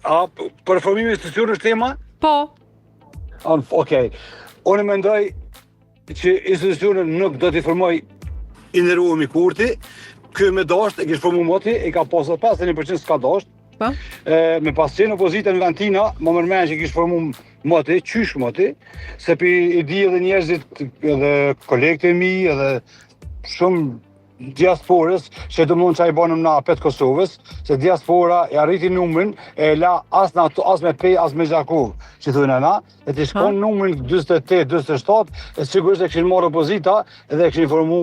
A, për formimin e institucionit është tema? Po. Okej. Unë mendoj që institucionet nuk do t'i formoj i ndëruemi Kurti. Ky me dasht e kish formu moti, i ka pasur 51% s'ka dasht. Po. Me pas qenë opozitën Ventina, më mërmen që kish formu moti, qysh moti, se i di edhe njerëzit edhe kolegët e mi, edhe shumë diasporës, që do mund që i banëm na petë Kosovës, se diaspora e arriti numrin, e la as me pej, as me gjakovë, që thujnë na, e t'i shkon numrin 28-27, e sigurisht e këshin marrë opozita, edhe e këshin formu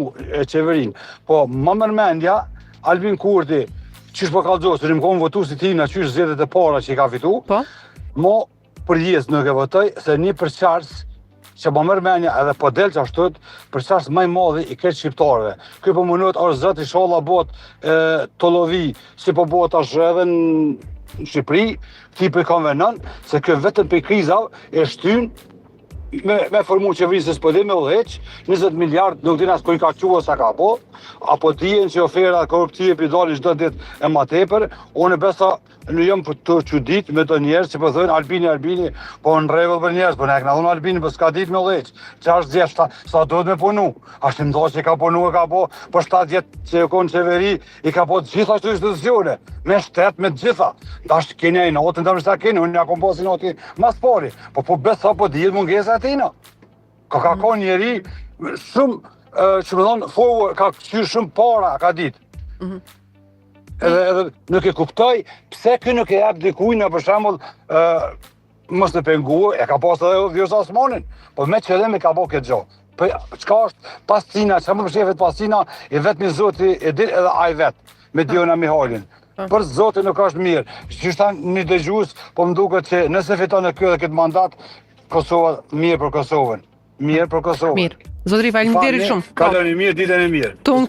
qeverin. Po, më mërmendja, Albin Kurti, qysh po kalëgjohë, së më konë votu si tina, qysh zjedet e para që i ka fitu, mo për jesë nuk e votoj, se një përqarës që më mërmenja edhe po del që ashtët për qasë maj madhi i kretë shqiptarëve. Kjo po mënot është zëtë i shala bot të lovi, si po bot është edhe në Shqipëri, ti për konvenon, se kjo vetën për krizav e shtyn me formu qeverisë së s'pëdim me udheq, 20 miliard nuk din as kujnë ka qua sa ka po, apo dijen që ofera korruptive për dalin çdo ditë e ma tepër, unë besa në jam për të çudit me të njerëz që po thonë Albini, po në rregull për njerëz, po ne kena thonë Albini, po s'ka ditë me udheq. Çfarë zgjedh sa duhet me punu? Ashtu më thonë që ka punu e ka po, për 7 vjet që konë qeveri, i ka po të gjitha ashtu institucione, me shtet, me të gjitha. Tash keni ai notën, ta mësta keni, unë ja kom pasi noti mas pari, po besa po dihet mungesa atina. Ka konë njeri shumë, që më thonë, forward, ka qyrë shumë para, ka ditë. Edhe nuk e kuptoj, pse kë nuk e jep dikujnë, për shembull, mos në pengu, e ka pas edhe Vjosa Osmanin, po me qëllim e ka bo këtë gjohë. Po çka është pastina, që më për shefet pastina, e vetëmi Zoti e din edhe ai vetë, me Diona Mihalin. Për Zoti nuk është mirë. Qyshtan një dëgjues, po më duket që nëse fiton e kjo dhe këtë mandat, Kosova mirë për Kosovën. Mirë për Kosovën. Mirë. Zotëri, faleminderit shumë. Kaloni mirë, ditën e mirë. Tung.